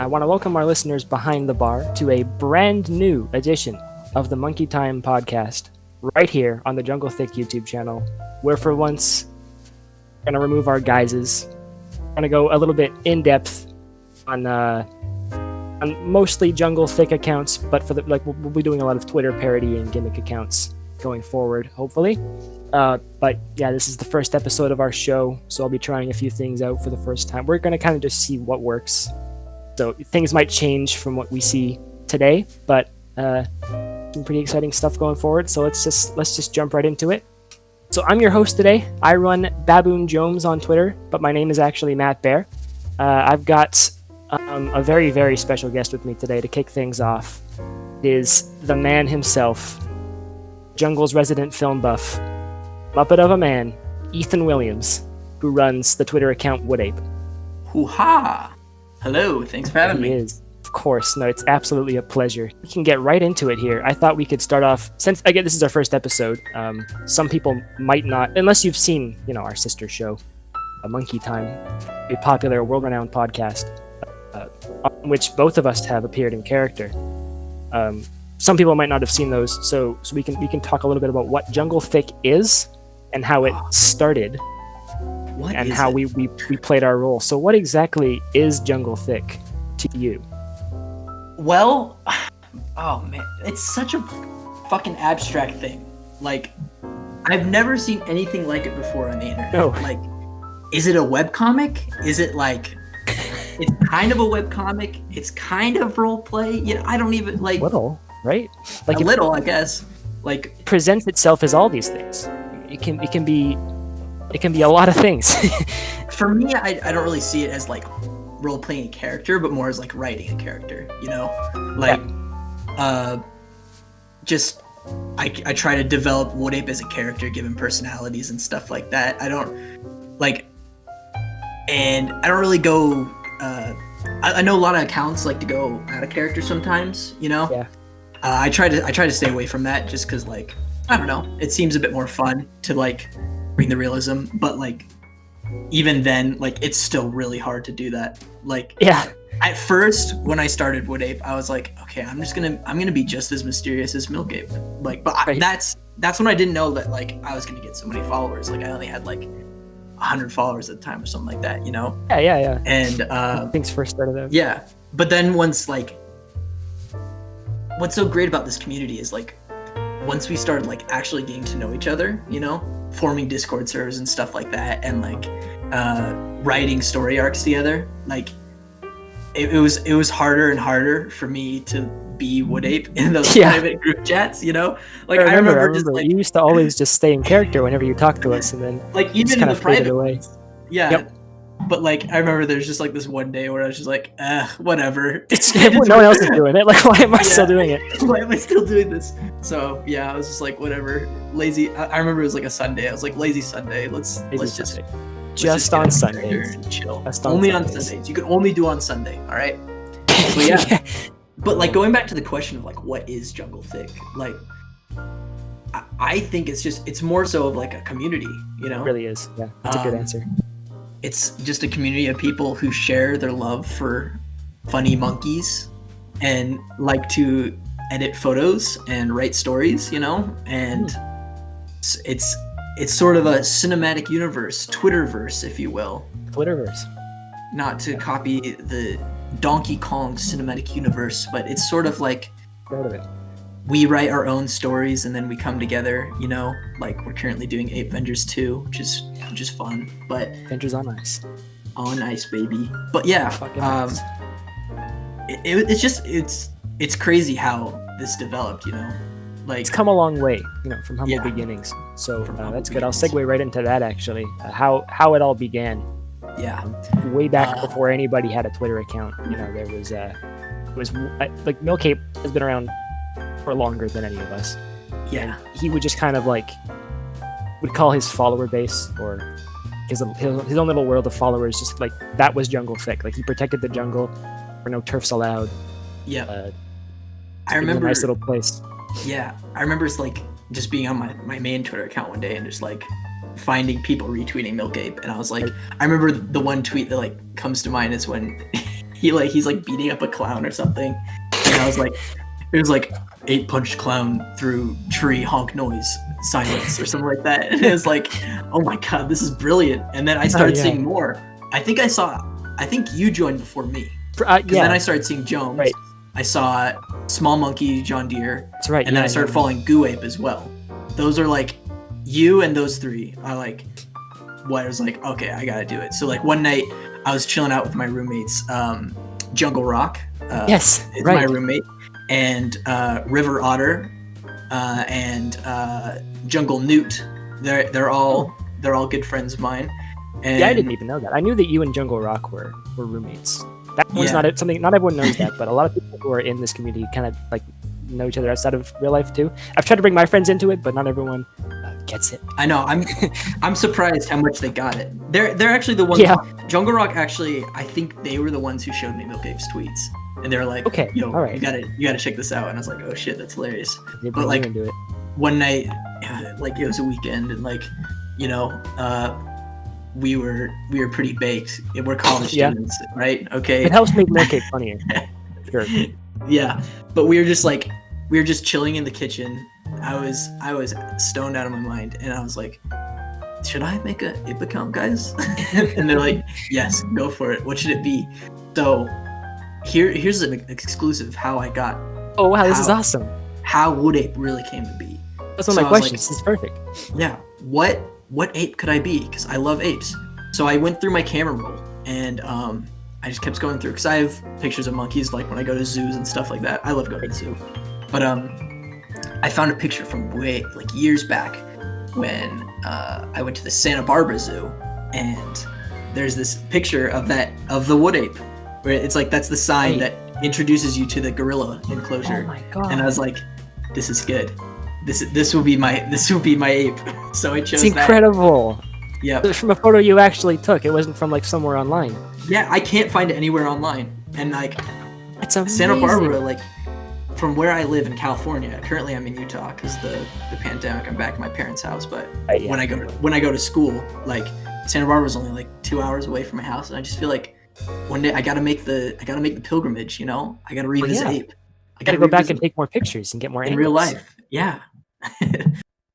I want to welcome our listeners behind the bar to a brand new edition of the Monkey Time podcast, right here on the Jungle Thick YouTube channel, where for once, we're going to remove our guises. We're going to go a little bit in depth on mostly Jungle Thick accounts, but we'll be doing a lot of Twitter parody and gimmick accounts going forward, hopefully. But yeah, this is the first episode of our show, so I'll be trying a few things out for the first time. We're going to kind of just see what works. So things might change from what we see today, but some pretty exciting stuff going forward. So let's just jump right into it. So I'm your host today. I run Baboon Jones on Twitter, but my name is actually Matt Bear. I've got a very, very special guest with me today to kick things off. It is the man himself, Jungle's resident film buff, Muppet of a man, Ethan Williams, who runs the Twitter account Wood Ape. Hoo-ha! Hello, thanks for having me. He is. Of course. No, it's absolutely a pleasure. We can get right into it here. I thought we could start off, since, again, this is our first episode, some people might not, unless you've seen, our sister show, Monkey Time, a popular, world-renowned podcast, on which both of us have appeared in character. Some people might not have seen those, so we can talk a little bit about what Jungle Thick is and how it started, how we played our role. So what exactly is Jungle Thick to you? Well, oh man, it's such a fucking abstract thing. Like, I've never seen anything like it before on the internet. No. Like, is it a webcomic? Is it like, it's kind of a webcomic, it's kind of roleplay? I don't even, like... Little, right? Like a little, I guess. Like, it presents itself as all these things. It can be a lot of things. For me, I don't really see it as like role playing a character, but more as like writing a character. Just I try to develop Wood Ape as a character, given personalities and stuff like that. I don't really go. I know a lot of accounts like to go out of character sometimes. Yeah. I try to stay away from that just because, like, I don't know, it seems a bit more fun to like bring the realism, but like even then, like, it's still really hard to do that. Like, yeah, at first when I started Wood Ape, I was like, okay, I'm gonna be just as mysterious as Milk Ape. Like, but right. That's when I didn't know that like I was gonna get so many followers. Like, I only had like 100 followers at the time or something like that, Yeah. And things first started out. Yeah, but then once, like, what's so great about this community is like once we started like actually getting to know each other, forming Discord servers and stuff like that, and like writing story arcs together, like it was harder and harder for me to be Wood Ape in those private group chats, Like, I remember just like, you used to always just stay in character whenever you talked to us, and then like even in the private away. Yeah. Yep. But like, I remember there's just like this one day where I was just like, whatever. No one else is doing it. Like, why am I still doing it? Why am I still doing this? So yeah, I was just like, whatever. Lazy. I remember it was like a Sunday. I was like, lazy Sunday. Let's just on Sundays. Chill. Only on Sundays. You can only do on Sunday. All right. But yeah. But like, going back to the question of like, what is Jungle Thick? Like, I think it's more so of like a community. It really is. Yeah, that's a good answer. It's just a community of people who share their love for funny monkeys and like to edit photos and write stories, and it's sort of a cinematic universe, Twitterverse, if you will. Twitterverse. Not to copy the Donkey Kong cinematic universe, but it's sort of like we write our own stories and then we come together, like we're currently doing Ape Avengers 2, which is fun, but Avengers on Ice. On Ice, baby. But yeah, nice. it's crazy how this developed, like it's come a long way, from humble beginnings. So that's good. I'll segue right into that actually. How it all began. Yeah. Way back before anybody had a Twitter account, there was like Milk Ape has been around for longer than any of us. Yeah. And he would just kind of like would call his follower base or his own little world of followers just like that was Jungle Thick. Like, he protected the jungle. There were no turfs allowed. Yeah. I remember a nice little place. Yeah. I remember it's like just being on my main Twitter account one day and just like finding people retweeting Milk Ape, and I was like, I remember the one tweet that like comes to mind is when he's like beating up a clown or something, and I was like, it was like 8-punch clown through tree honk noise silence or something like that. And it was like, oh my god, this is brilliant. And then I started seeing more. I think you joined before me. Because then I started seeing Jones. Right. I saw Small Monkey, John Deere. That's right. And then I started following Goo Ape as well. Those are like, you and those three are like, what I was like, okay, I gotta do it. So like one night I was chilling out with my roommates, Jungle Rock. Yes, is right. my roommate. And River Otter and Jungle Newt. They're all good friends of mine. And yeah, I didn't even know that. I knew that you and Jungle Rock were roommates. That was not something. Not everyone knows that, but a lot of people who are in this community kind of like know each other outside of real life too. I've tried to bring my friends into it, but not everyone gets it. I know. I'm surprised how much they got it. They're actually the ones. Yeah. Jungle Rock actually, I think they were the ones who showed me Milk Ape's tweets, and they were like, okay, yo, all right, you gotta check this out. And I was like, oh shit, that's hilarious. But like, do it. One night, like it was a weekend, and like, you know, we were pretty baked. We're college students, right? Okay. It helps make Milk Ape funnier. Sure. Yeah, but we were just chilling in the kitchen. I was stoned out of my mind, and I was like, should I make a Ape account, guys? And they're like, yes, go for it. What should it be? So here's an exclusive how I got. Oh wow, this is awesome. How Wood Ape really came to be. That's one of my questions. Like, this is perfect. Yeah. What ape could I be? Because I love apes. So I went through my camera roll, and I just kept going through, because I have pictures of monkeys, like when I go to zoos and stuff like that. I love going to the zoo. But I found a picture from way, like years back, when I went to the Santa Barbara Zoo, and there's this picture of the Wood Ape, where it's like that's the sign that introduces you to the gorilla enclosure. Oh my god! And I was like, this is good. This will be my ape. So I chose. It's incredible. Yeah. It was from a photo you actually took. It wasn't from like somewhere online. Yeah, I can't find it anywhere online. And like, it's amazing. Santa Barbara, like, from where I live in California. Currently, I'm in Utah because the pandemic. I'm back at my parents' house. But when I go to school, like Santa Barbara's only like 2 hours away from my house, and I just feel like one day I gotta make the pilgrimage. You know, I gotta revisit ape. I gotta go back and take more pictures and get more in angles. real life. Yeah.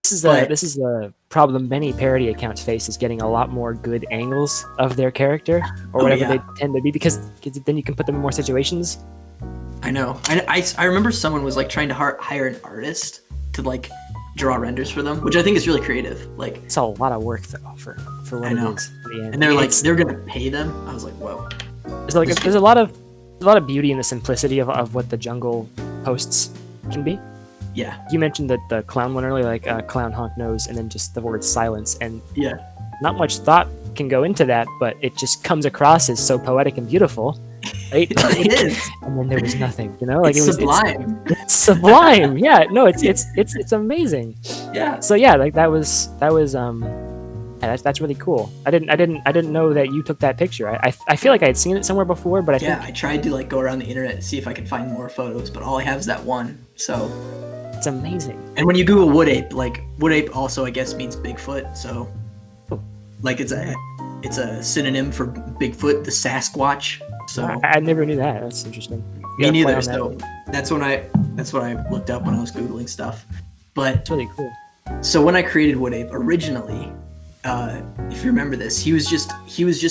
This is a problem many parody accounts face, is getting a lot more good angles of their character or whatever they tend to be, because then you can put them in more situations. I know. I remember someone was like trying to hire an artist to like draw renders for them, which I think is really creative. Like, it's a lot of work though for what it is. And they're like, they're gonna pay them. I was like, whoa. So like, there's a lot of beauty in the simplicity of what the jungle posts can be. Yeah. You mentioned that the clown one earlier, like clown honk nose, and then just the word silence, and not much thought can go into that, but it just comes across as so poetic and beautiful, right? It is. And then there was nothing, you know, like it's it was sublime. It's sublime. Yeah, no, it's amazing. Yeah. So yeah, like that was that's really cool. I didn't know that you took that picture. I feel like I had seen it somewhere before, but I tried to like go around the internet and see if I could find more photos, but all I have is that one. So it's amazing. And when you Google Wood Ape, like Wood Ape also I guess means Bigfoot, so like it's a synonym for Bigfoot, the Sasquatch. So I never knew that. That's interesting. Me neither. So that's what I looked up when I was Googling stuff. But it's really cool. So when I created Wood Ape originally, if you remember this, he was just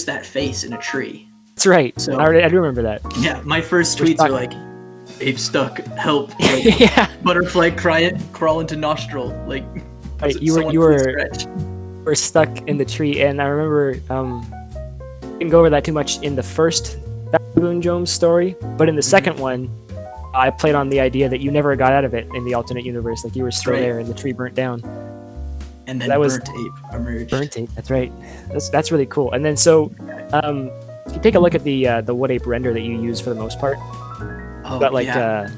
that face in a tree. That's right. So I do remember that. Yeah, my first tweets were like, "Ape stuck, help!" Like, butterfly crawl into nostril. Like, right, you were stuck in the tree, and I remember didn't go over that too much in the first Baboon Jones story, but in the second one, I played on the idea that you never got out of it in the alternate universe. Like you were still there, and the tree burnt down. And then Burnt Ape emerged. Burnt Ape, that's right. That's really cool. And then so, if you take a look at the Wood Ape render that you use for the most part, but like the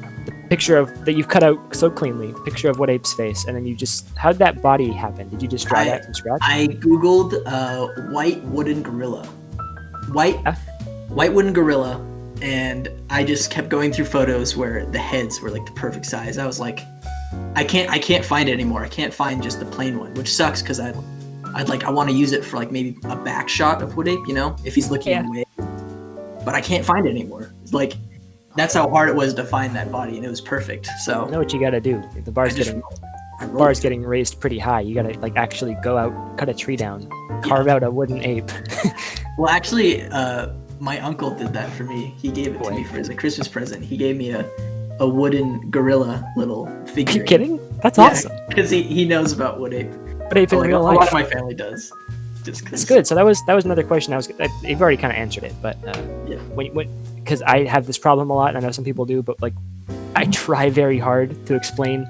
picture of that you've cut out so cleanly, the picture of Wood Ape's face, and then you just, how did that body happen? Did you just draw that from scratch? I googled white wooden gorilla, white wooden gorilla, and I just kept going through photos where the heads were like the perfect size. I was like, I can't find it anymore. I can't find just the plain one, which sucks because I want to use it for like maybe a back shot of Wood Ape, you know, if he's looking away. but I can't find it anymore. Like, that's how hard it was to find that body, and it was perfect. So You know what you gotta do. The bar's getting raised pretty high. You gotta like actually go out, cut a tree down, carve out a wooden ape. Well, actually, my uncle did that for me. He gave it to me as a Christmas present. He gave me a wooden gorilla little figure. Are you kidding? That's awesome. Because he knows about Wood Ape. Wood Ape in real A lot life. of my family does. Just That's good. So that was another question. You've already kind of answered it, but Yeah. because I have this problem a lot, and I know some people do, but like I try very hard to explain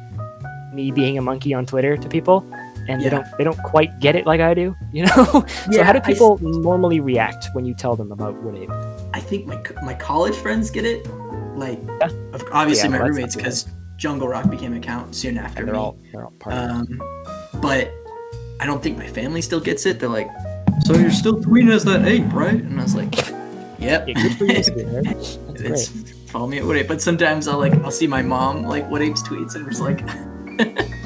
me being a monkey on Twitter to people, and they don't quite get it like I do, you know. So Yeah, how do people normally react when you tell them about Wood Ape? I think my college friends get it. Like, Yeah. obviously Yeah, my well, that's roommates, not because Jungle Rock became an account soon after They're me. all part of it. But I don't think my family still gets it. They're like, so you're still tweeting as that ape, right? And I was like, yep. Yeah, good for you, Skinner. That's It's great. follow me at Wood Ape. But sometimes I'll see my mom like Wood Ape's tweets, and I'm just like,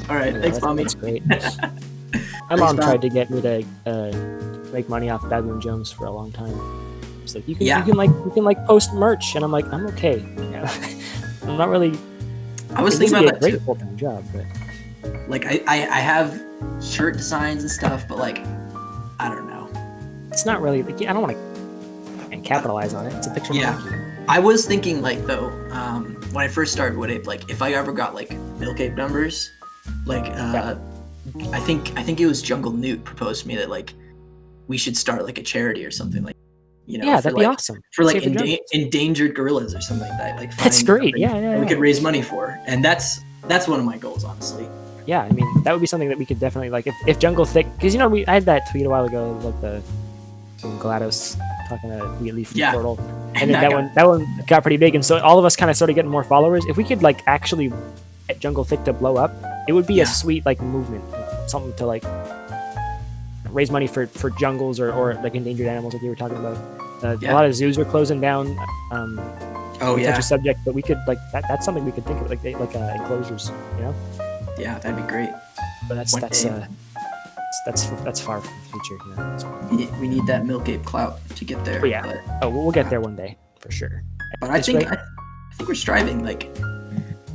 all right, Yeah, thanks, mommy. That's great. My mom tried to get me to make money off Baboon Jones for a long time. It's like you can post merch, and I'm like, I'm okay. Yeah. I'm not really. I was It thinking would be about a that great too. full-time job, but Like I have shirt designs and stuff, but like I don't know. it's not really. Like, I don't want to capitalize on it. It's a picture of Yeah. a monkey. I was thinking like though, when I first started Wood Ape, like if I ever got like Milk Ape numbers, like I think it was Jungle Newt proposed to me that like we should start like a charity or something, like, you know, Yeah, for, that'd be like, awesome. for like Save the jungles. endangered gorillas or something like that. Like That's finding great. something Yeah. that we could raise money for, and that's one of my goals, honestly. Yeah, I mean that would be something that we could definitely like if Jungle Thick, because I had that tweet a while ago, like the GLaDOS talking to Wheatley from Yeah. Portal, and then that one got pretty big, and so all of us kind of started getting more followers. If we could like actually get Jungle Thick to blow up, it would be a sweet like movement, something to like raise money for jungles or like endangered animals, like you were talking about. A lot of zoos are closing down. Touch a subject, but we could like that's something we could think of like enclosures, you know. Yeah, that'd be great. But that's far from the future. You know? So, We need that Milk Ape clout to get there. but yeah, we'll get there one day for sure. But I think we're striving. Like,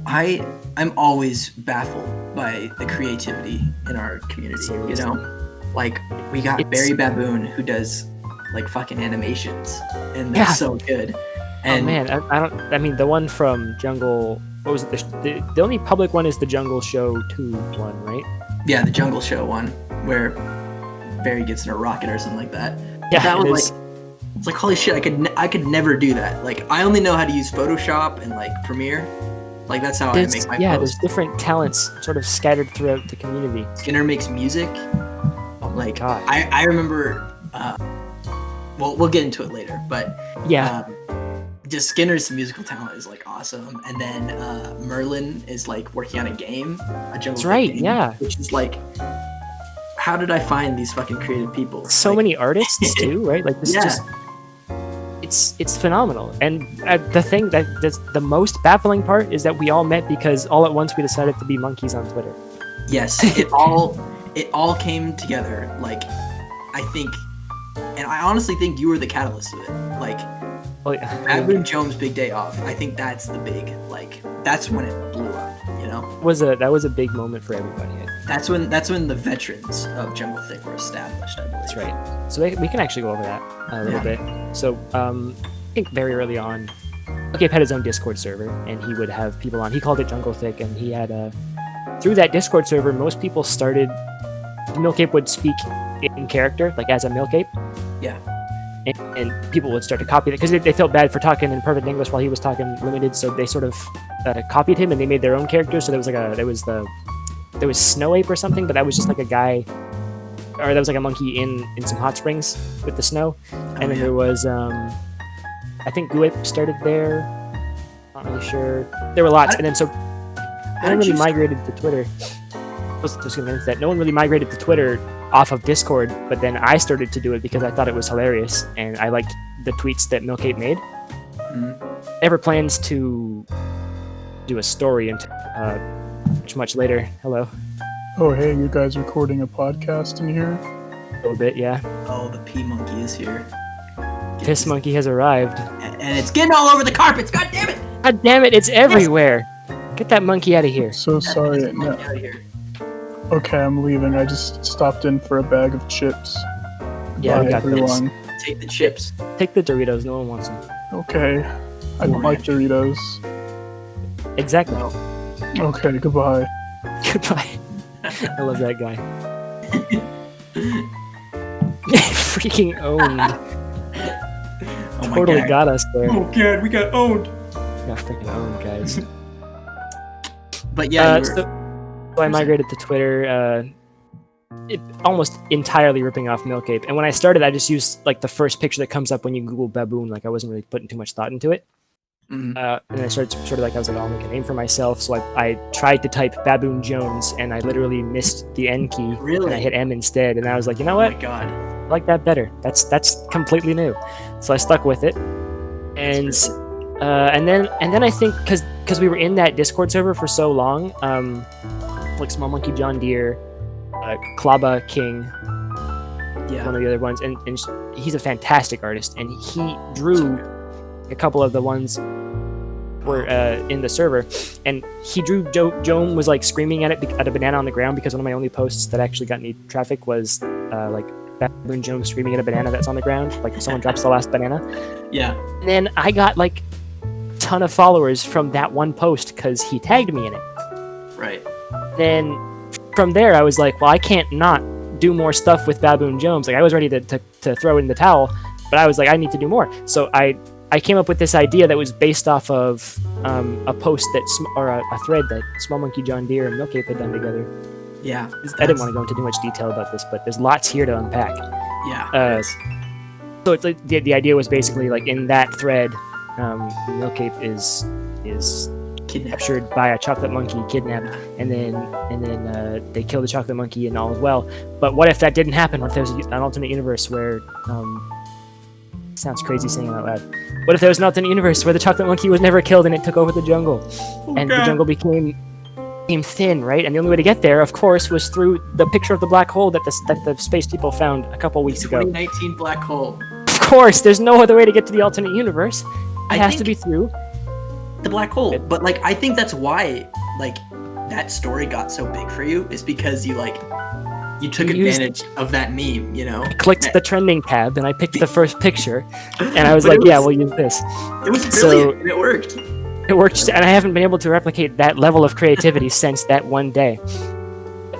I'm always baffled by the creativity in our community. Seriously. You know, like we got Barry Baboon who does like fucking animations, and they're so good. And oh man, I mean, the one from Jungle. What was it? The only public one is the Jungle Show 2 one, right? yeah, the Jungle Show one where Barry gets in a rocket or something like that. Yeah, that it was is. like, it's like holy shit. I could never do that. Like, I only know how to use Photoshop and like Premiere. Like, that's how I make my there's posts. different talents sort of scattered throughout the community. Skinner makes music. Oh my god. I remember. Well, we'll get into it later, but Yeah. just Skinner's musical talent is like awesome, and then Merlin is like working on a game, a Jungle That's Book right, game, yeah. which is like, how did I find these fucking creative people? So Like, many artists too, right? Like this Yeah. is just it's phenomenal. And the thing that's the most baffling part is that we all met because all at once we decided to be monkeys on Twitter. Yes, it all came together. Like, I think, and I honestly think you were the catalyst of it. Like, Well, yeah. Baboon Jones' big day off. I think that's the big, like, that's when it blew up. You know, that was a big moment for everybody. I think. that's when the veterans of Jungle Thick were established. I believe. That's right. So we can actually go over that a little bit. So I think very early on, Milk Ape had his own Discord server, and he would have people on. He called it Jungle Thick, and he had through that Discord server, most people started. Milk Ape would speak in character, like as a Milk Ape. Yeah. And people would start to copy it because they felt bad for talking in perfect English while he was talking limited, so they sort of copied him and they made their own character. So there was Snow Ape or something, but that was just like a guy, or that was like a monkey in some hot springs with the snow. And then there was I think Wood Ape started there. Not really sure. There were lots, and then so no one really migrated to Twitter. I was just gonna mention that no one really migrated to Twitter off of Discord, but then I started to do it because I thought it was hilarious and I liked the tweets that Milk Ape made. Ever plans to do a story until much later. Hello. Oh, hey, you guys recording a podcast in here? A little bit, yeah. Oh, the pea monkey is here. Piss Monkey has arrived. and it's getting all over the carpets. God damn it! God damn it, it's everywhere. Get that monkey out of here. So sorry. Get this No. monkey out of here. Okay, I'm leaving. I just stopped in for a bag of chips. Yeah, we Bye, got this. everyone. Take the chips. Take the Doritos, no one wants them. Okay. I don't like Doritos. Exactly. No. Okay, goodbye. Goodbye. I love that guy. Freaking owned. Oh my Totally God. got us there. Oh god, we got owned. Got freaking owned, guys. But yeah, you were- So I migrated to Twitter, almost entirely ripping off Milk Ape. And when I started, I just used like the first picture that comes up when you Google baboon. Like I wasn't really putting too much thought into it. Mhm. And I started sort of like I was like, I'll make a name for myself. So I tried to type Baboon Jones, and I literally missed the N key, Really? and I hit M instead. And I was like, you know Oh what? my god. I like that better. That's completely new. So I stuck with it, and then I think because we were in that Discord server for so long, like Small Monkey John Deere, Klaba King, Yeah. one of the other ones, and he's a fantastic artist, and he drew a couple of the ones were in the server, and he drew Joan was like screaming at a banana on the ground, because one of my only posts that actually got any traffic was like Baboon Joan screaming at a banana that's on the ground, like if someone drops the last banana. Yeah. And then I got like a ton of followers from that one post because he tagged me in it. Right. Then from there I was like, well, I can't not do more stuff with Baboon Jones. Like I was ready to throw in the towel, but I was like, I need to do more. So I came up with this idea that was based off of a post or a thread that Small Monkey John Deere and Milk Ape had done together. Yeah. I didn't want to go into too much detail about this, but there's lots here to unpack. Yeah. So it's like the idea was basically like in that thread, Milk Ape is Kidnapped. captured by a chocolate monkey, kidnapped, and then they kill the chocolate monkey and all is well. But what if that didn't happen? What if there's an alternate universe where sounds crazy saying it out loud. What if there was an alternate universe where the chocolate monkey was never killed and it took over the jungle, and the jungle became thin, right? And the only way to get there, of course, was through the picture of the black hole that the space people found a couple weeks ago. 2019 black hole. Of course, there's no other way to get to the alternate universe. It I has think- to be through. The black hole. But like I think that's why like that story got so big for you, is because you took You used- advantage of that meme, you know? Clicked the trending tab and I picked the first picture, and I was But like, it yeah, was- we'll use this. It was So- brilliant and it worked. It worked, and I haven't been able to replicate that level of creativity since that one day.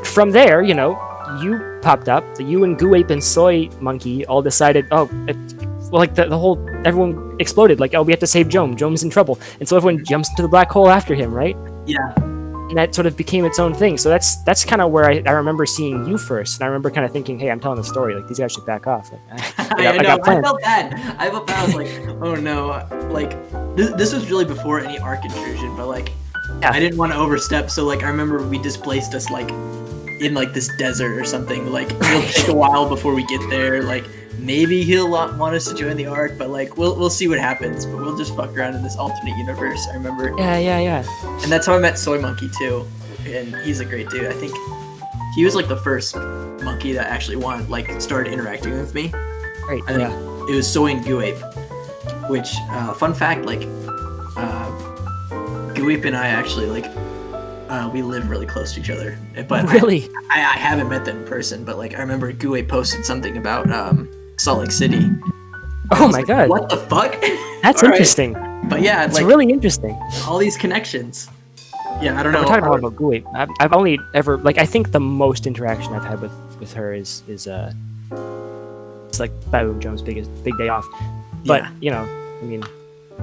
From there, you popped up. You and Goo Ape and Soy Monkey all decided, everyone exploded. Like, oh, we have to save Jome. Jome's in trouble. And so everyone jumps into the black hole after him, right? Yeah. And that sort of became its own thing. So that's kind of where I remember seeing you first. And I remember kind of thinking, hey, I'm telling the story. Like, these guys should back off. Like, I know. got I plans. felt bad. I was like, oh no. Like, this was really before any arc intrusion, but like, Yeah. I didn't want to overstep. So like, I remember we displaced us like in like this desert or something. Like, it'll take a while before we get there. Like, maybe he'll want us to join the arc, but like, we'll see what happens. But we'll just fuck around in this alternate universe. I remember. Yeah. And that's how I met Soy Monkey too, and he's a great dude. I think he was like the first monkey that actually started interacting with me. Right, I think yeah. it was Soy and Goo Ape, which fun fact, like Goo Ape and I actually we live really close to each other. But Really? I haven't met them in person, but like I remember Goo Ape posted something about Salt Lake City. Oh my god. What the fuck? That's All right. interesting. But yeah, It's like really interesting. all these connections. Yeah, I don't know. We're talking a lot about Goo Ape. I've only ever I think the most interaction I've had with her is it's like Baboon Jones' big day off. But Yeah. I mean,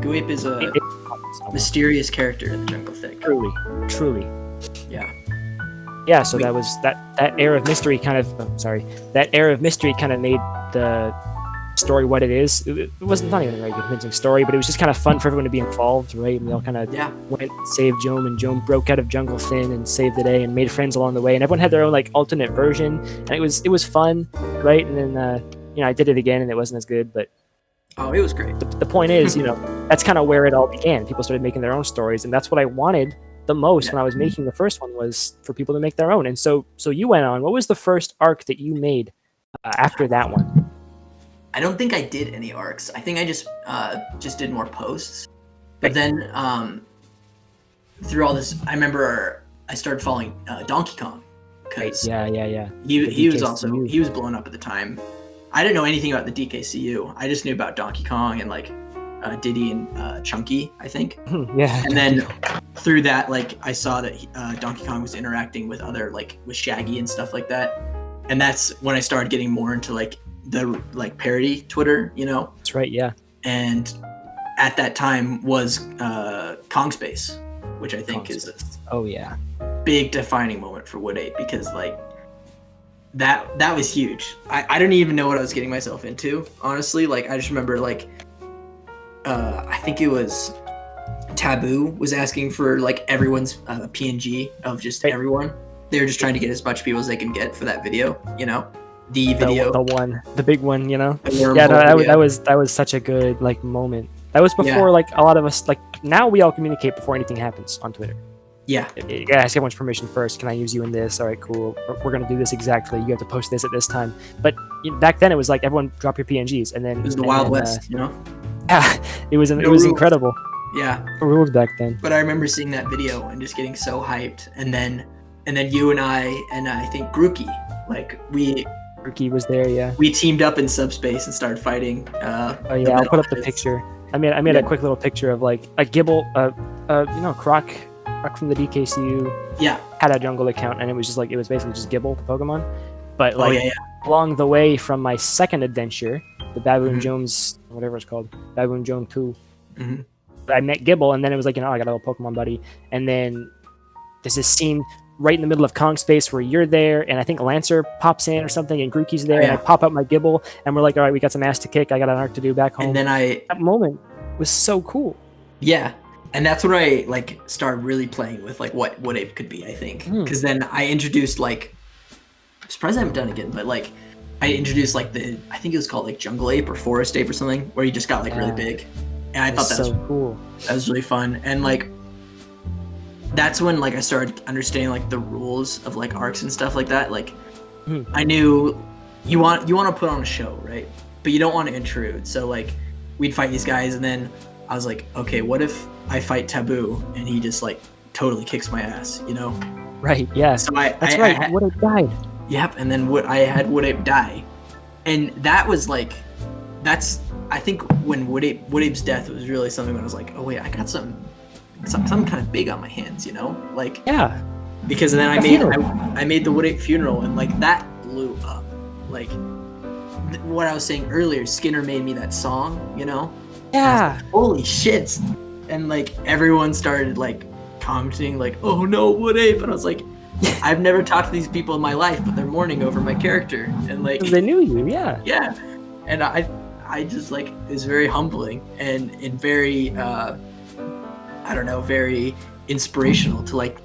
Goo Ape is a it's mysterious character in the Jungle Thick. truly. Yeah. So that was that air of mystery kind of. That air of mystery kind of made the story what it is. It wasn't not even a very convincing story, but it was just kind of fun for everyone to be involved, right? And we all kind of Yeah. went saved Jome, and Jome broke out of Jungle Thin and saved the day and made friends along the way, and everyone had their own like alternate version, and it was fun, right? And then I did it again and it wasn't as good, but Oh, it was great. the point is, that's kind of where it all began. People started making their own stories, and that's what I wanted the most when I was making the first one, was for people to make their own. And so you went on. What was the first arc that you made after that one? I don't think I did any arcs. I think I just did more posts. But then through all this, I remember I started following Donkey Kong because Yeah. he was blowing up at the time. I didn't know anything about the DKCU. I just knew about Donkey Kong and like Diddy and Chunky, I think. Yeah. And then through that, like I saw that Donkey Kong was interacting with other like with Shaggy and stuff like that. And that's when I started getting more into like the like parody Twitter, you know. That's right. Yeah. And at that time was Kong Space, which I think is a big defining moment for Wood Ape because like that was huge. I didn't even know what I was getting myself into, honestly. Like I just remember like I think it was Taboo was asking for like everyone's PNG of just everyone. They were just trying to get as much people as they can get for that video, you know. The video, the big one, you know. Yeah, that was such a good like moment. That was before like a lot of us like now we all communicate before anything happens on Twitter. Yeah. You gotta ask everyone's permission first. Can I use you in this? All right, cool. We're gonna do this exactly. You have to post this at this time. But back then it was like everyone drop your PNGs, and then it was the Wild West, you know. Yeah, it was rules. incredible. Yeah, no rules back then. But I remember seeing that video and just getting so hyped, and then you and I think Grookey, like Grookey was there. Yeah, we teamed up in subspace and started fighting. I'll put up the picture. I made a quick little picture of like a Gibble, Croc from the DKCU. Yeah, had a jungle account, and it was basically just Gibble, the Pokemon. But like along the way from my second adventure, the Baboon Jones, whatever it's called, Baboon Jones 2. Mm-hmm. I met Gibble, and then it was like, I got a little Pokemon buddy, and then there's this scene right in the middle of Kong Space where you're there, and I think Lancer pops in or something, and Grookey's there, and I pop up my Gibble, and we're like, all right, we got some ass to kick. I got an arc to do back home. And then that moment was so cool. Yeah, and that's when I like started really playing with like what Wood Ape could be. I think because then I introduced like, I'm surprised I haven't done it again, but like I introduced like I think it was called like Jungle Ape or Forest Ape or something, where he just got like really big. And I thought that was cool. That was really fun. And like that's when like I started understanding like the rules of like arcs and stuff like that. Like I knew you want to put on a show, right? But you don't want to intrude. So like we'd fight these guys, and then I was like, okay, what if I fight Taboo and he just like totally kicks my ass, you know? Right, yeah. So Wood Ape died. Yep, and then I had Wood Ape die. And that was like I think when Wood Ape's death was really something when I was like, oh wait, I got something kind of big on my hands, you know? Like because then I made the Wood Ape funeral, and like that blew up. Like what I was saying earlier, Skinner made me that song, you know? Yeah. Like, holy shit. And like everyone started like commenting like, oh no, Wood Ape, and I was like, I've never talked to these people in my life, but they're mourning over my character, and like they knew you, yeah. And I just like it was very humbling and very very inspirational to like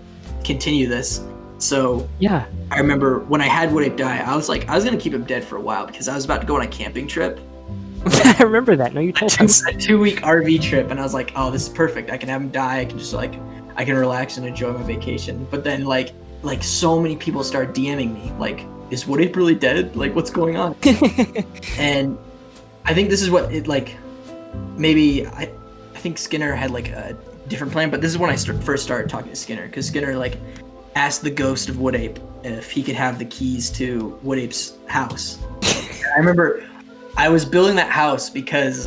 continue this. So yeah, I remember when I had Wood Ape die, I was gonna keep him dead for a while because I was about to go on a camping trip. I remember that. No, you told us. A 2-week RV trip, and I was like, oh, this is perfect. I can have him die. I can just like I can relax and enjoy my vacation. But then like so many people started DMing me like, is Wood Ape really dead? Like, what's going on? And I think this is what it like. Maybe I think Skinner had like a different plan, but this is when I first started talking to Skinner, because Skinner like asked the ghost of Wood Ape if he could have the keys to Wood Ape's house. I remember I was building that house because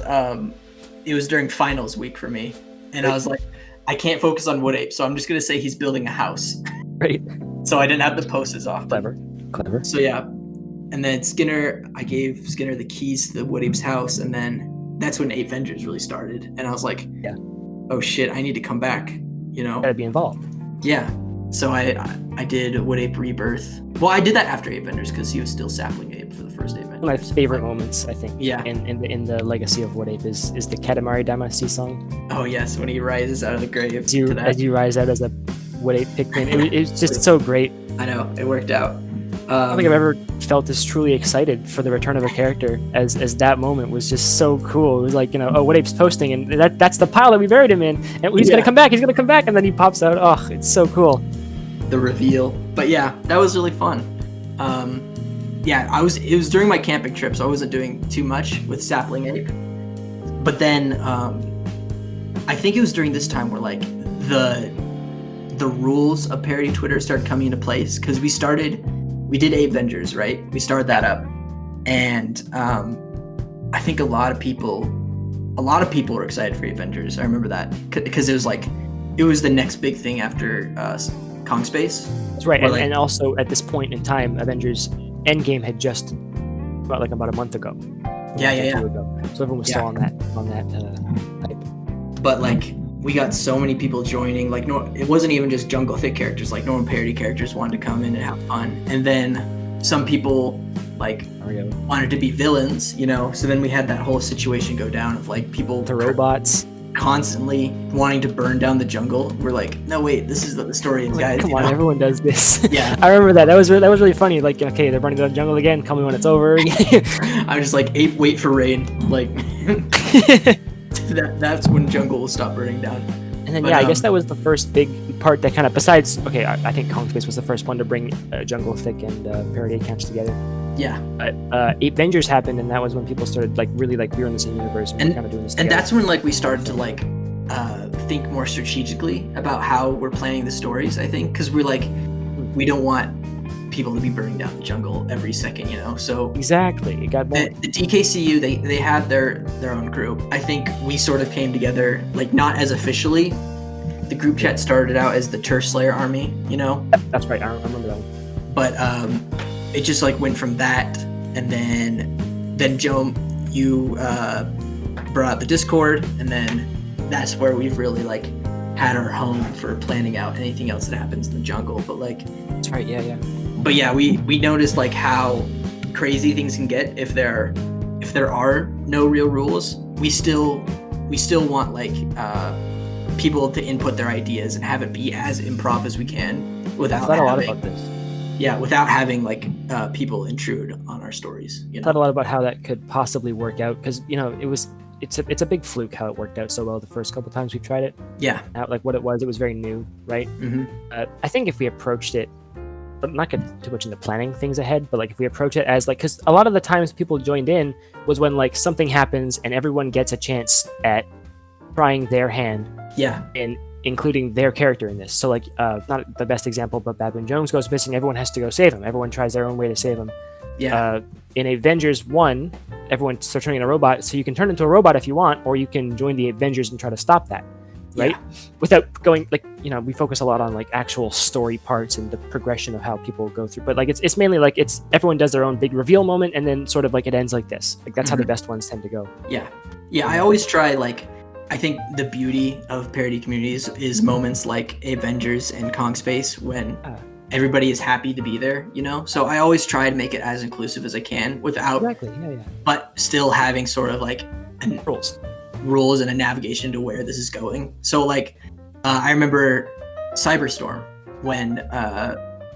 it was during finals week for me, and I was like, I can't focus on Wood Ape, so I'm just gonna say he's building a house. Right. So I didn't have the post as often. Clever. So yeah, and then I gave Skinner the keys to the Wood Ape's house, and then that's when Ape Vengers really started, and I was like, oh shit, I need to come back, you know? Gotta be involved. Yeah. So I did Wood Ape Rebirth. Well, I did that after Ape Vengers because he was still Sapling Ape for the first Ape Vengers. One of my favorite moments, I think, yeah, in the legacy of Wood Ape is the Katamari Damacy song. Oh yes, when he rises out of the grave. As you rise out as a Wood Ape Pikmin. It's just so great. I know, it worked out. I don't think I've ever felt as truly excited for the return of a character as that moment was just so cool. It was like, Wood Ape's posting, and that's the pile that we buried him in, and he's gonna come back, and then he pops out. Oh, it's so cool. The reveal. But yeah, that was really fun. yeah, it was during my camping trip, so I wasn't doing too much with Sapling Ape. But then I think it was during this time where like the rules of parody Twitter started coming into place, because we did Ape Avengers, right? We started that up, and I think a lot of people were excited for Avengers. I remember that because it was the next big thing after Kong Space. That's right, and also at this point in time, Avengers Endgame had just about a month ago. Yeah. So everyone was still on that hype. But like we got so many people joining. Like it wasn't even just Jungle Thick characters. Like normal parody characters wanted to come in and have fun, and then some people like wanted to be villains, you know. So then we had that whole situation go down of like people, the robots, constantly wanting to burn down the jungle. We're like, no, wait, this is the story, guys. Come on, everyone does this. Yeah, I remember that. That was really funny. Like, okay, they're burning down the jungle again. Call me when it's over. I was just like, Ape, wait for rain. Like, that's when jungle will stop burning down. And then I guess that was the first big part that kind of, besides, okay, I think Kong Space was the first one to bring Jungle Thick and Parody accounts together. Yeah. Ape Avengers happened, and that was when people started like really like we were in the same universe and we're kind of doing this together. And that's when like we started to like think more strategically about how we're planning the stories, I think, because we're like, we don't want people to be burning down the jungle every second, you know. So exactly, it got more. The DKCU, they had their own group. I think we sort of came together, like not as officially. The group chat started out as the Turf Slayer Army, you know. That's right, I remember that one. But it just like went from that, and then Joe, you brought out the Discord, and then that's where we've really like had our home for planning out anything else that happens in the jungle. But like, that's right, yeah. But yeah, we noticed like how crazy things can get if there are no real rules. We still want like people to input their ideas and have it be as improv as we can without having, a lot about this. Yeah, without having like people intrude on our stories. You know? Thought a lot about how that could possibly work out, because you know it's a big fluke how it worked out so well the first couple times we tried it. Yeah, like what it was very new, right? Mm-hmm. I think if we approached it, but not get too much into planning things ahead, but like if we approach it as like, because a lot of the times people joined in was when like something happens and everyone gets a chance at trying their hand. Yeah. And including their character in this. So like, not the best example, but Badwin Jones goes missing. Everyone has to go save him. Everyone tries their own way to save him. Yeah. In Avengers 1, everyone starts turning into a robot. So you can turn into a robot if you want, or you can join the Avengers and try to stop that. Right? Yeah. Without going like, you know, we focus a lot on like actual story parts and the progression of how people go through. But like, it's mainly like everyone does their own big reveal moment, and then sort of like it ends like this. Like that's how the best ones tend to go. Yeah. Yeah. I always try like, I think the beauty of parody communities is moments like Avengers and Kong Space when everybody is happy to be there, you know? So I always try to make it as inclusive as I can without, but still having sort of like rules and a navigation to where this is going. So like, I remember Cyberstorm when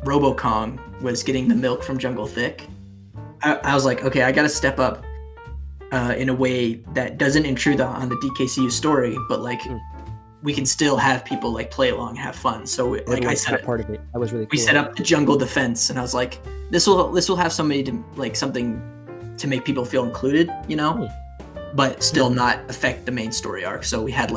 RoboKong was getting the milk from Jungle Thick. I was like, okay, I got to step up in a way that doesn't intrude on the DKCU story, but like we can still have people like play along and have fun. So like I set up part of it. That was really cool. We set up the jungle defense, and I was like, this will have somebody to like something to make people feel included, you know, but still not affect the main story arc. So we had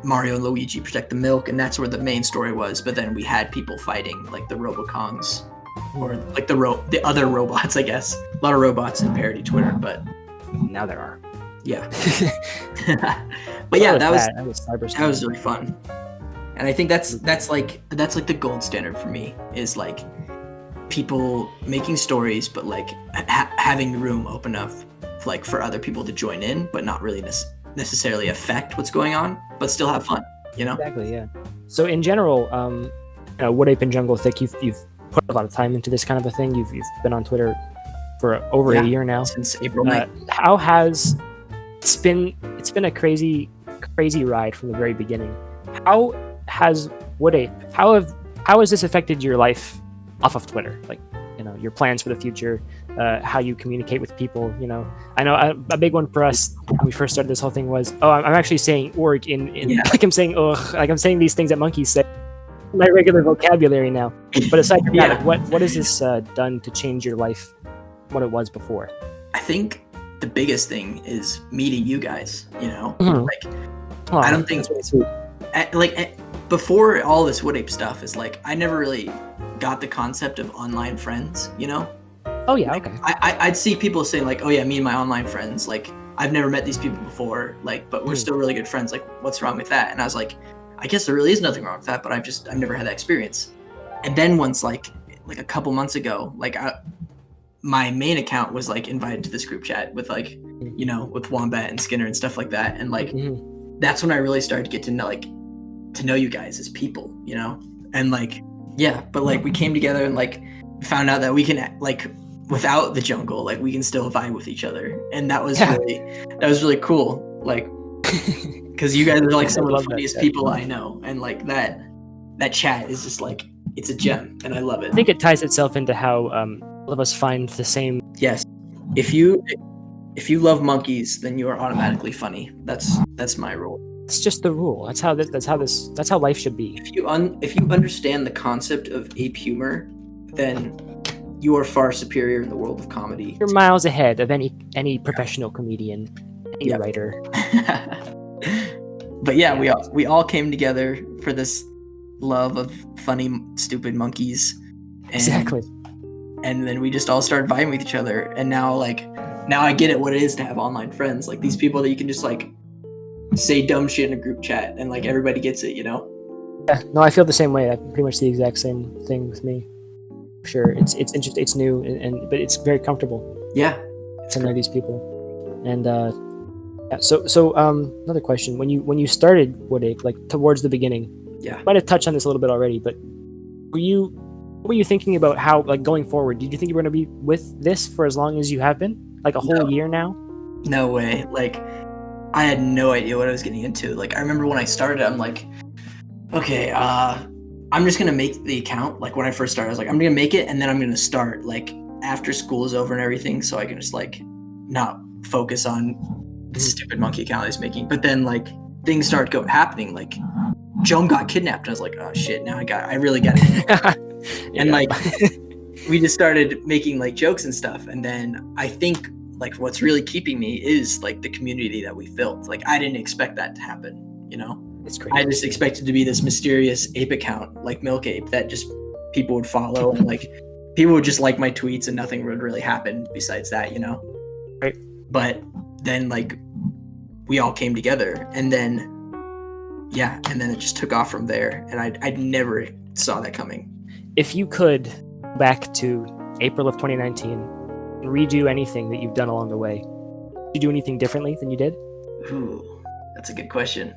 Mario and Luigi protect the milk, and that's where the main story was. But then we had people fighting like the RoboKongs, or like the other robots, I guess. A lot of robots in parody Twitter, but now there are. Yeah. But yeah, that was really fun. And I think that's like the gold standard for me, is like people making stories, but like having room open up like for other people to join in, but not really necessarily affect what's going on, but still have fun, you know? Exactly, yeah. So in general, Wood Ape and Jungle Thick, you've put a lot of time into this kind of a thing. You've been on Twitter for over a year now. Since April 9th. How has it's been a crazy ride from the very beginning. How has Wood Ape, how has this affected your life off of Twitter? Like, you know, your plans for the future, how you communicate with people, you know. I know a big one for us when we first started this whole thing was, I'm actually saying org in like I'm saying ugh, like I'm saying these things that monkeys say. my regular vocabulary now. But aside from Yeah. that, like, what has this done to change your life, what it was before? I think the biggest thing is meeting you guys. You know, Mhm. like Oh, I don't think- that's really sweet. before all this Wood Ape stuff is like I never really got the concept of online friends. You know, Oh yeah, okay. I'd see people saying like, oh yeah, me and my online friends, like I've never met these people before, like, but we're still really good friends. Like, what's wrong with that? And I was like, I guess there really is nothing wrong with that, but I've never had that experience. And then once like a couple months ago, like my main account was like invited to this group chat with like, you know, with Wombat and Skinner and stuff like that. And like, that's when I really started to get to know you guys as people, you know? And like, yeah, but like we came together and like found out that we can like, without the jungle, like we can still vibe with each other. And that was really cool. Like, because you guys are like some of the funniest people I know. And like that chat is just like, it's a gem and I love it. I think it ties itself into how all of us find the same. Yes. If you love monkeys, then you are automatically funny. That's my rule. It's just the rule. That's how life should be. If you understand the concept of ape humor, then you are far superior in the world of comedy. You're miles ahead of any professional comedian, any writer. But yeah, we all came together for this love of funny, stupid monkeys. And, Exactly. And then we just all started vibing with each other. And now I get it what it is to have online friends. Like these people that you can just like say dumb shit in a group chat and like everybody gets it, you know? Yeah, no, I feel the same way. I pretty much the exact same thing with me. Sure, it's interesting, it's new, but it's very comfortable. Yeah, to know these people. And yeah, so another question: when you started Wood Ape, like towards the beginning, might have touched on this a little bit already, but what were you thinking about how, like, going forward? Did you think you were going to be with this for as long as you have been, like a whole year now? No way. Like, I had no idea what I was getting into. Like, I remember when I started, I'm like, okay, I'm just gonna make the account. Like when I first started, I was like, I'm gonna make it and then I'm gonna start like after school is over and everything, so I can just like not focus on the stupid monkey account I was making. But then like things started happening. Like Joan got kidnapped, and I was like, oh shit, now I really got it. And like we just started making like jokes and stuff. And then I think like what's really keeping me is like the community that we built. Like I didn't expect that to happen, you know? It's crazy. I just expected to be this mysterious ape account, like Milk Ape, that just people would follow and like people would just like my tweets and nothing would really happen besides that, you know? Right. But then like we all came together and then it just took off from there. And I never saw that coming. If you could go back to April of 2019 and redo anything that you've done along the way, would you do anything differently than you did? Ooh, that's a good question.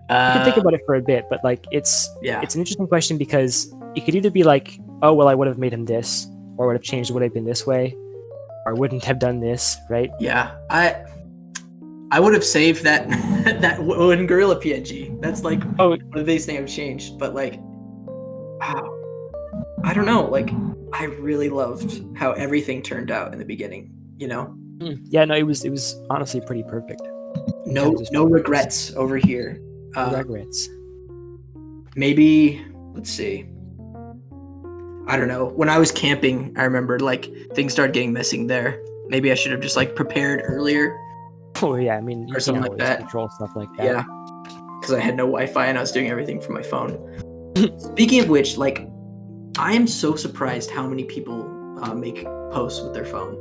You can think about it for a bit, but like it's an interesting question because it could either be like, oh well, I would have made him this, or I would have changed Wood Ape in this way, or I wouldn't have done this, right? Yeah, I would have saved that that wooden gorilla PNG. That's like one of the biggest things I've changed. But like, wow, I don't know. Like, I really loved how everything turned out in the beginning. You know? Yeah, no, it was honestly pretty perfect. No regrets over here. No regrets. Maybe, let's see. I don't know. When I was camping, I remember like things started getting missing there. Maybe I should have just like prepared earlier. Oh yeah, I mean, or something like that. Control stuff like that. Yeah, because I had no Wi-Fi and I was doing everything from my phone. Speaking of which, like, I am so surprised how many people make posts with their phone.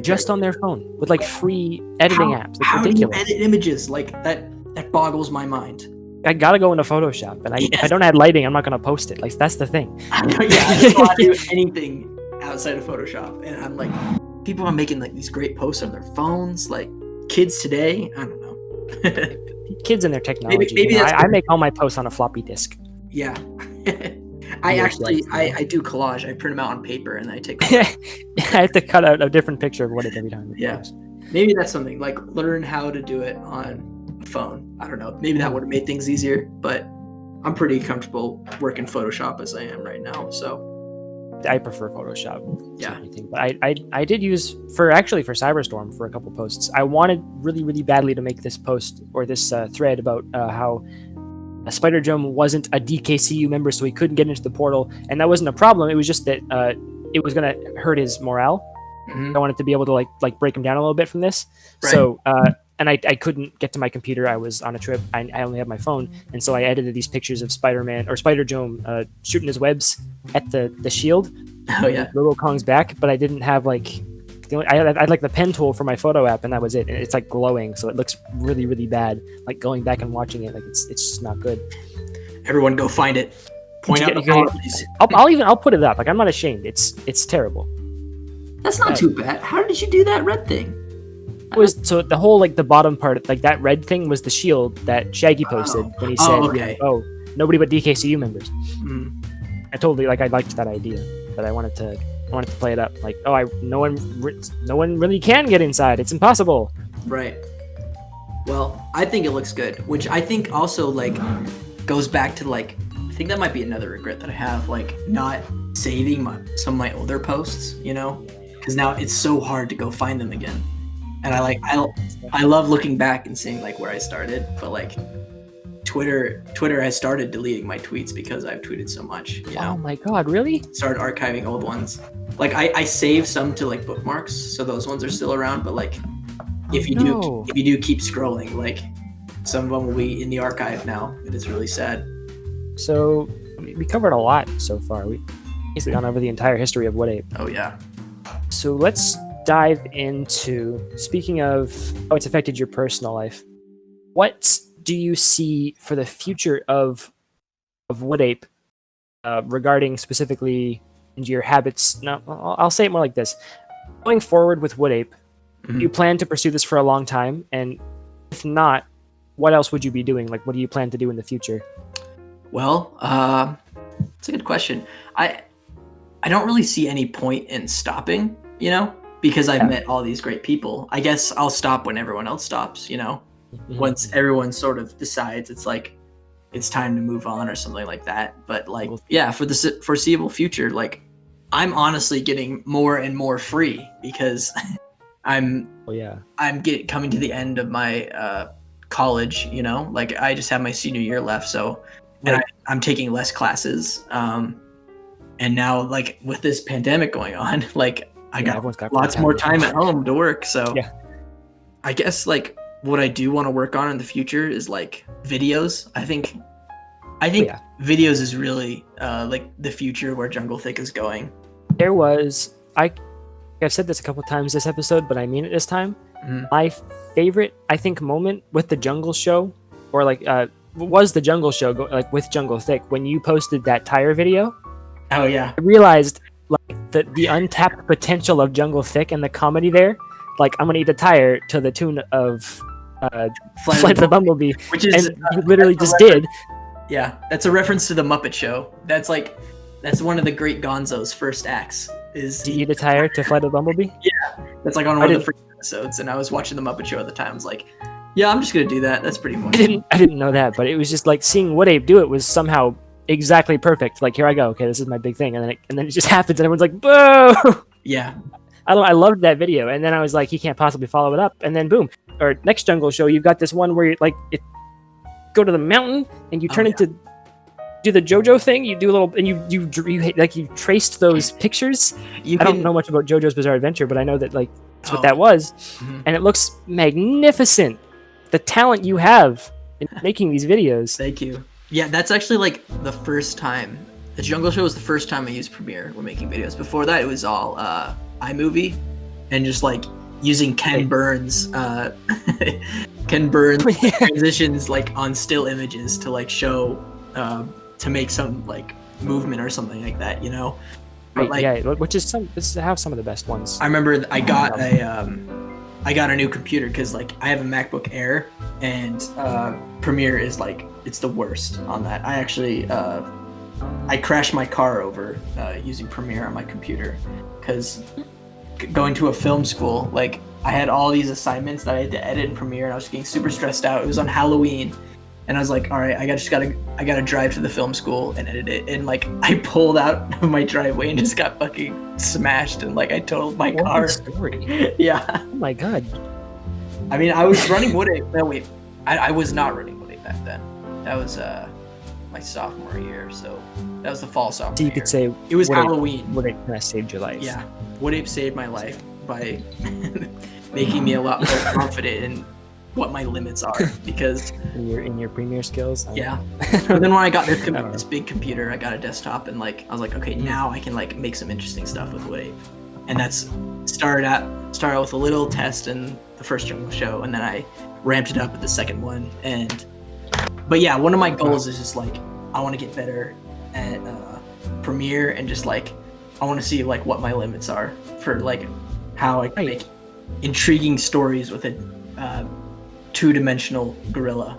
Just on their phone with like free editing apps. It's how ridiculous. do you edit images? Like that boggles my mind. I gotta go into Photoshop, and if I don't add lighting, I'm not gonna post it. Like that's the thing. I don't want to do anything outside of Photoshop, and I'm like, people are making like these great posts on their phones. Like kids today, I don't know. Kids and their technology. Maybe I make all my posts on a floppy disk. Yeah. I do collage. I print them out on paper and I take. I have to cut out a different picture of what it every time. Yeah. Maybe that's something like learn how to do it on a phone. I don't know. Maybe that would have made things easier, but I'm pretty comfortable working Photoshop as I am right now. So I prefer Photoshop. Yeah. Anything. But I did use for Cyberstorm for a couple posts. I wanted really, really badly to make this post or this thread about how Spider Joe wasn't a DKCU member, so he couldn't get into the portal, and that wasn't a problem. It was just that it was gonna hurt his morale. Mhm. I wanted to be able to like break him down a little bit from this. Right. So and I couldn't get to my computer. I was on a trip. I only had my phone, and so I edited these pictures of Spider-Man or Spider-Joe shooting his webs at the shield. Oh yeah. Logo Kong's back, but I didn't have like I had like the pen tool for my photo app, and that was it. And it's like glowing, so it looks really, really bad. Like going back and watching it, like it's just not good. Everyone go find it. Point out the qualities. I'll put it up. Like I'm not ashamed. It's terrible. That's not too bad. How did you do that red thing? It was so the whole like the bottom part, like that red thing was the shield that Shaggy posted when he said, okay. "Oh, nobody but DKCU members." Mm. I totally I liked that idea, but I wanted to play it up. Like, no one really can get inside. It's impossible. Right. Well, I think it looks good, which I think also like goes back to like I think that might be another regret that I have, like not saving some of my older posts, you know, because now it's so hard to go find them again. And I love looking back and seeing like where I started, but like Twitter has started deleting my tweets because I've tweeted so much. You know? Oh my god, really? Started archiving old ones. Like I save some to like bookmarks, so those ones are still around. But like if you do keep scrolling, like some of them will be in the archive now, and it's really sad. So we covered a lot so far. We basically gone over the entire history of Wood Ape. Oh yeah. So let's dive into, speaking of how it's affected your personal life, what do you see for the future of Wood Ape regarding specifically into your habits? No, I'll say it more like this. Going forward with Wood Ape, do you plan to pursue this for a long time? And if not, what else would you be doing? Like, what do you plan to do in the future? Well, it's a good question. I don't really see any point in stopping, you know, because I've met all these great people. I guess I'll stop when everyone else stops, you know, once everyone sort of decides it's like it's time to move on or something like that. But like, yeah, for the foreseeable future, like I'm honestly getting more and more free because I'm coming to the end of my college, you know, like I just have my senior year left. So, and I'm taking less classes. And now like with this pandemic going on, like I got lots more time at home to work. So I guess like what I do want to work on in the future is like videos. I think videos is really like the future where Jungle Thick is going. There was, I've said this a couple times this episode, but I mean it this time. My favorite, I think, moment with the Jungle Show, or like was the Jungle Show like with Jungle Thick when you posted that tire video. Oh yeah, I realized like the untapped potential of Jungle Thick and the comedy there. Like I'm gonna eat a tire to the tune of Flight of the Bumblebee, which is and you literally just did. Yeah, that's a reference to the Muppet Show. That's one of the great Gonzo's first acts. Is to eat a tire to Flight of the Bumblebee? Yeah, that's like on one of the first episodes, and I was watching the Muppet Show at the time. I was like, yeah, I'm just gonna do that. That's pretty funny. I didn't know that, but it was just like seeing Wood Ape do it was somehow exactly perfect. Like, here I go. Okay, this is my big thing, and then it just happens, and everyone's like, "Boo!" Yeah. I loved that video, and then I was like, he can't possibly follow it up, and then boom. Or next Jungle Show, you've got this one where you like go to the mountain and you turn into do the JoJo thing. You do a little, and you traced those pictures. I don't know much about JoJo's Bizarre Adventure, but I know that like that's what that was, and it looks magnificent. The talent you have in making these videos. Thank you. Yeah, that's actually like the first time. The Jungle Show was the first time I used Premiere when making videos. Before that, it was all iMovie and just like using Ken Burns transitions like on still images to like show to make some like movement or something like that, you know. But, like, which is have some of the best ones. I remember I got a new computer because like I have a MacBook Air and Premiere is like it's the worst on that. I actually I crashed my car over using Premiere on my computer because going to a film school, like I had all these assignments that I had to edit in Premiere and I was getting super stressed out. It was on Halloween and I was like, all right, I gotta drive to the film school and edit it. And like I pulled out of my driveway and just got fucking smashed and like I totaled my car. Story. Yeah. Oh my god. I mean, I was running Wood Ape. No, wait, I was not running Wood Ape back then. That was my sophomore year. So that was the fall sophomore So you year. could say It was Wood Ape- Halloween. Wood Ape kind of saved your life. Yeah, Wood Ape saved my life by making me a lot more confident in what my limits are. Because In your Premiere skills. I don't yeah, know. but then when I got I don't know. this big computer, I got a desktop, and like I was like, okay, now I can like make some interesting stuff with Wood Ape, and that's started out with a little test in the first Jungle show, and then I ramped it up with the second one. But yeah, one of my goals is just like I want to get better at Premiere, and just like I want to see like what my limits are for like how I can make intriguing stories with a two-dimensional gorilla.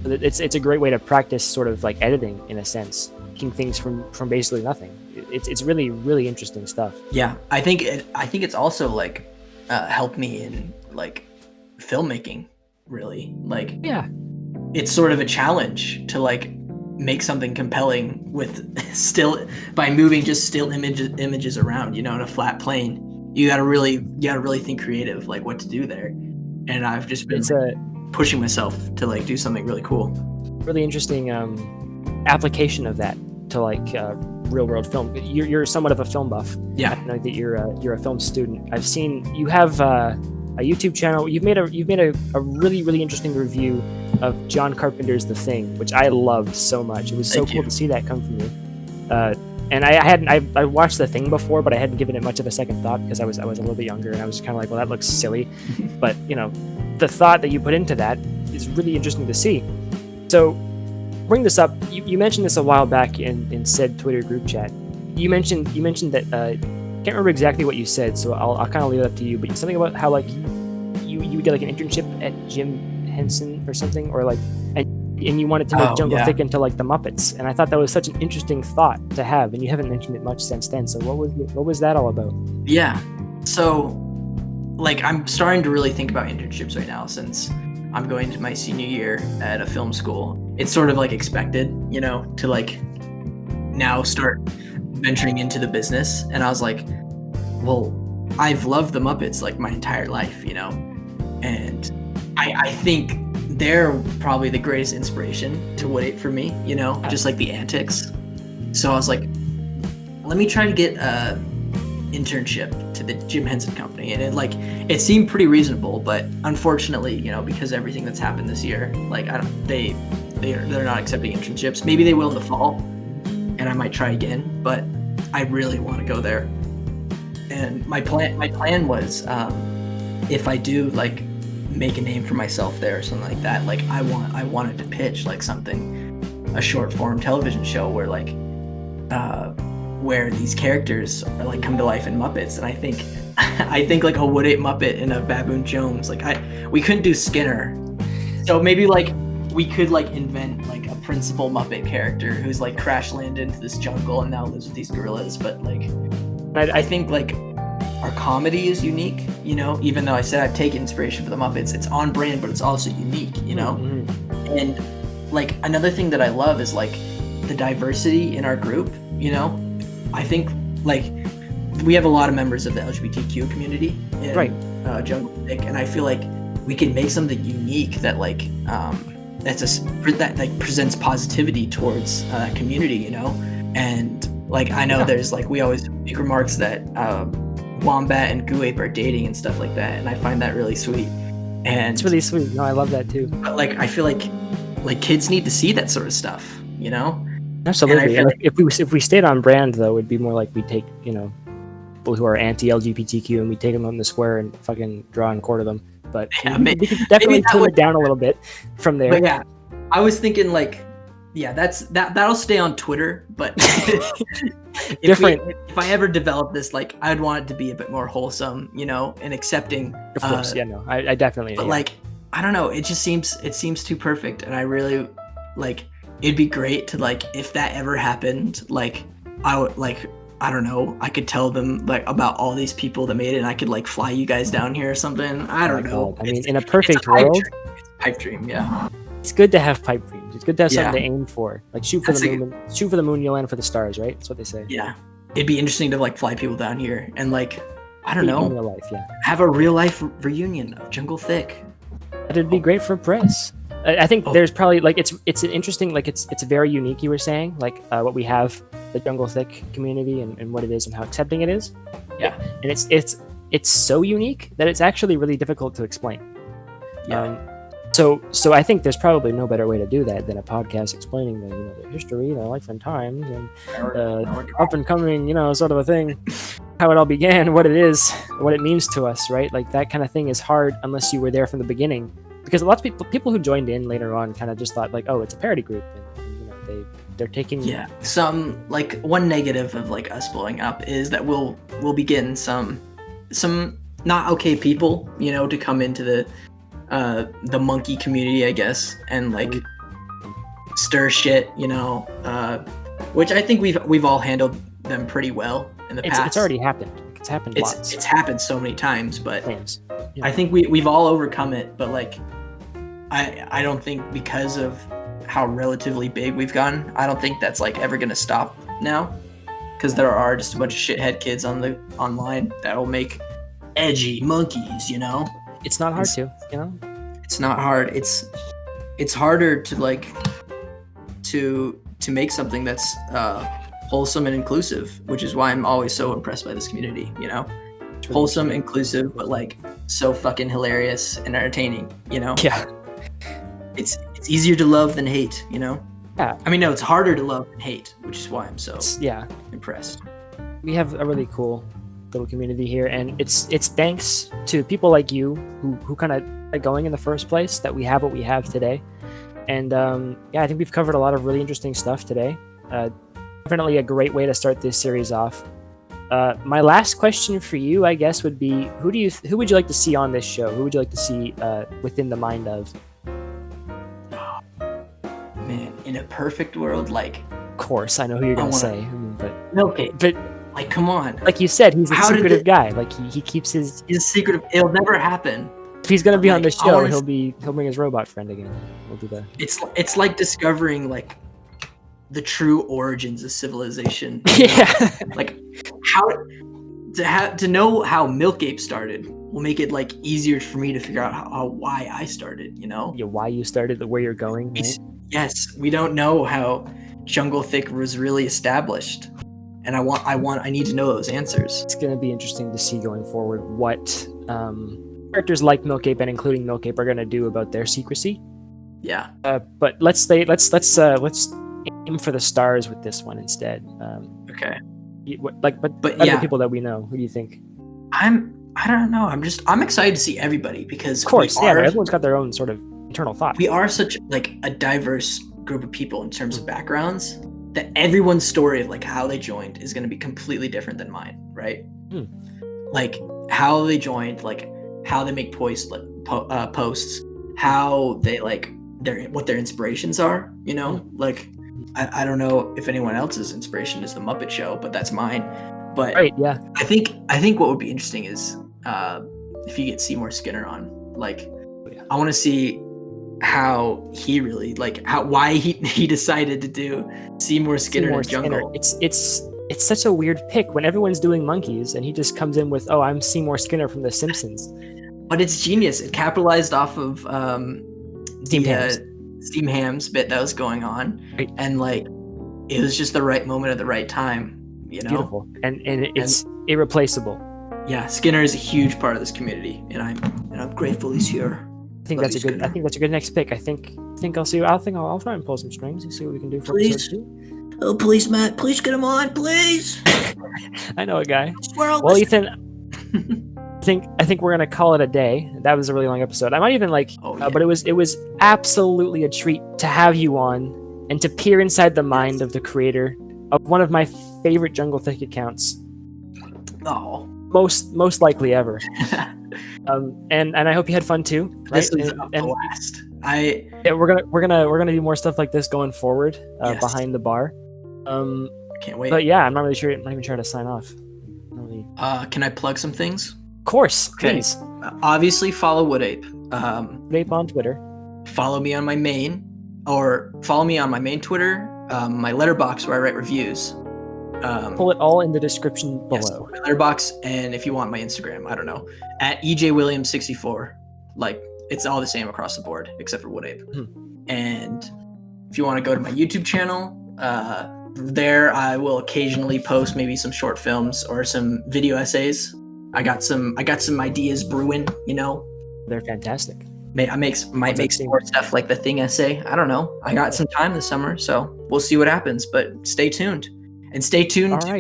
It's a great way to practice sort of like editing in a sense, making things from basically nothing. It's really, really interesting stuff. Yeah, I think it's also like helped me in like filmmaking. Really, like Yeah, it's sort of a challenge to like make something compelling with by moving just still images around, in a flat plane. You gotta really think creative, like what to do there. And I've just been pushing myself to like do something really cool. Really interesting application of that to like real world film. You're somewhat of a film buff. Yeah, I know that you're a film student. I've seen you have a YouTube channel. You've made a really, really interesting review of John Carpenter's The Thing, which I loved so much. It was so cool to see that come from you. And I watched The Thing before, but I hadn't given it much of a second thought because I was a little bit younger, and I was kind of like, well, that looks silly. But the thought that you put into that is really interesting to see. So bring this up. You mentioned this a while back in said Twitter group chat. You mentioned that I can't remember exactly what you said, so I'll kind of leave it up to you. But something about how like you did like an internship at Jim Henson or something, or like and you wanted to make Jungle Thick into like the Muppets, and I thought that was such an interesting thought to have, and you haven't mentioned it much since then. So what was that all about? Yeah, so like I'm starting to really think about internships right now since I'm going to my senior year at a film school. It's sort of like expected, to like now start venturing into the business. And I was like, well, I've loved the Muppets like my entire life, and I think they're probably the greatest inspiration to Wood Ape for me, just like the antics. So I was like, let me try to get a internship to the Jim Henson Company, and it seemed pretty reasonable. But unfortunately, because everything that's happened this year, like they're not accepting internships. Maybe they will in the fall, and I might try again. But I really want to go there. And my plan was, if I do like make a name for myself there or something like that, like I wanted to pitch like a short form television show where like where these characters are like come to life in Muppets. And I think like a Wood Ape Muppet and a Baboon Jones, like we couldn't do Skinner, so maybe like we could like invent like a principal Muppet character who's like crash landed into this jungle and now lives with these gorillas. But like I think like our comedy is unique, even though I said I've taken inspiration for the Muppets, it's on brand, but it's also unique, Mm-hmm. And like another thing that I love is like the diversity in our group, I think like we have a lot of members of the LGBTQ community in Jungle Thick, and I feel like we can make something unique that like that like presents positivity towards community, and like I know there's like we always make remarks that Wombat and Goo Ape are dating and stuff like that, and I find that really sweet. And it's really sweet. No, I love that too. But like I feel like kids need to see that sort of stuff, Absolutely. And like, if we stayed on brand though, it'd be more like we take people who are anti-LGBTQ and we take them out in the square and fucking draw and quarter them. But we could definitely tone it down a little bit from there. But yeah, I was thinking like, yeah, that'll stay on Twitter. But if I ever develop this, like, I'd want it to be a bit more wholesome, and accepting. Of course, I definitely. But like, I don't know, it seems too perfect, and I really like. It'd be great to like if that ever happened, like I would like. I don't know. I could tell them like about all these people that made it, and I could like fly you guys down here or something. I don't know. I mean, in a perfect world, it's a pipe dream. Yeah. It's good to have pipe dreams. It's good to have something to aim for. Like shoot for the moon. Shoot for the moon, you'll land for the stars, right? That's what they say. Yeah. It'd be interesting to like fly people down here and like I don't know. In real life, yeah. Have a real life reunion of Jungle Thick. It'd be great for press. I think there's probably like it's an interesting, like it's very unique. You were saying like what we have, the Jungle Thick community and what it is and how accepting it is. Yeah. And it's so unique that it's actually really difficult to explain. Yeah. So I think there's probably no better way to do that than a podcast explaining the history, the life and times, and up and coming, sort of a thing, how it all began, what it is, what it means to us, right? Like that kind of thing is hard unless you were there from the beginning, because lots of people who joined in later on kind of just thought like, oh, it's a parody group, and they're taking some like one negative of like us blowing up is that we'll be getting some not okay people, to come into the monkey community, I guess, and like stir shit, which I think we've all handled them pretty well in the past. It's already happened. It's happened lots. It's happened so many times, but Yeah. I think we've all overcome it. But like, I don't think because of how relatively big we've gotten, I don't think that's like ever gonna stop now, because there are just a bunch of shithead kids online that will make edgy monkeys, It's not hard It's not hard. It's harder to like to make something that's wholesome and inclusive, which is why I'm always so impressed by this community. Wholesome, inclusive, but like so fucking hilarious and entertaining. Yeah. It's easier to love than hate. Yeah. I mean, no, it's harder to love than hate, which is why I'm so impressed. We have a really cool little community here, and it's thanks to people like you who kind of got going in the first place that we have what we have today. And I think we've covered a lot of really interesting stuff today. Definitely a great way to start this series off. My last question for you, I guess, would be who would you like to see on this show? Who would you like to see within the mind of? Man, in a perfect world, like, of course I know who you're gonna say, but like, come on. Like you said, he's a secretive guy. Like he keeps his. He's secretive. It'll never happen. If he's gonna be on the show, he'll bring his robot friend again. We'll do that. It's like discovering like the true origins of civilization. Yeah. Like how to know how Milk Ape started will make it like easier for me to figure out why I started. Yeah, why you started, where you're going. Right? Yes, we don't know how Jungle Thick was really established. And I need to know those answers. It's going to be interesting to see going forward what characters like Milk Ape and including Milk Ape are going to do about their secrecy. Yeah. But let's aim for the stars with this one instead. Okay. But other people that we know. Who do you think? I don't know. I'm excited to see everybody, because of course, everyone's got their own sort of internal thoughts. We are such like a diverse group of people in terms of backgrounds, that everyone's story of like how they joined is going to be completely different than mine, right? Like how they joined, like how they make posts, how they like what their inspirations are, like I don't know if anyone else's inspiration is the Muppet Show, but that's mine. But right, yeah. I think what would be interesting is if you get Seymour Skinner on, like I want to see how he really why he decided to do Seymour Skinner in Jungle. It's such a weird pick when everyone's doing monkeys and he just comes in with, oh, I'm Seymour Skinner from The Simpsons. But it's genius. It capitalized off of Steam Ham's bit that was going on, right. And like it was just the right moment at the right time, Beautiful. And it's irreplaceable. Yeah, Skinner is a huge part of this community, and I'm grateful he's here. I think that's a good next pick. I think I'll try and pull some strings and see what we can do for episode 2. Oh, please, Matt, please get him on, please. I know a guy. Well, Ethan, I think we're gonna call it a day. That was a really long episode. I might even but it was absolutely a treat to have you on and to peer inside the mind of the creator of one of my favorite Jungle Thick accounts. Oh, most likely ever. And I hope you had fun too. Right? This was a blast. We're gonna do more stuff like this going forward. Yes. Behind the bar. Can't wait. But yeah, I'm not really sure. I'm not even sure how to sign off. Can I plug some things? Of course, okay. Please. Obviously, follow Wood Ape. Wood Ape on Twitter. Follow me on my main Twitter. My letterbox where I write reviews. Pull it all in the description below. Yes, my letterbox, and if you want my Instagram, I don't know, at EJWilliams64. Like It's all the same across the board except for Wood Ape. Hmm. And if you want to go to my YouTube channel, there I will occasionally post maybe some short films or some video essays. I got some ideas brewing, you know. They're fantastic. Might make some more stuff like the Thing essay. I don't know. I got some time this summer, so we'll see what happens. But stay tuned, and stay tuned All to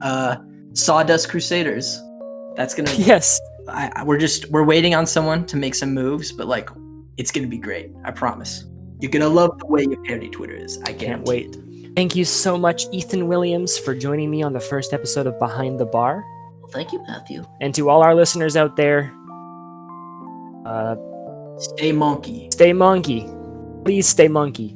right. Sawdust Crusaders. That's gonna. Yes. We're waiting on someone to make some moves, but like it's gonna be great. I promise. You're gonna love the way your parody Twitter is. I Can't guarantee. wait. Thank you so much, Ethan Williams, for joining me on the first episode of Behind the Bar. Well, thank you, Matthew. And to all our listeners out there, Stay monkey. stay monkey. Please stay monkey.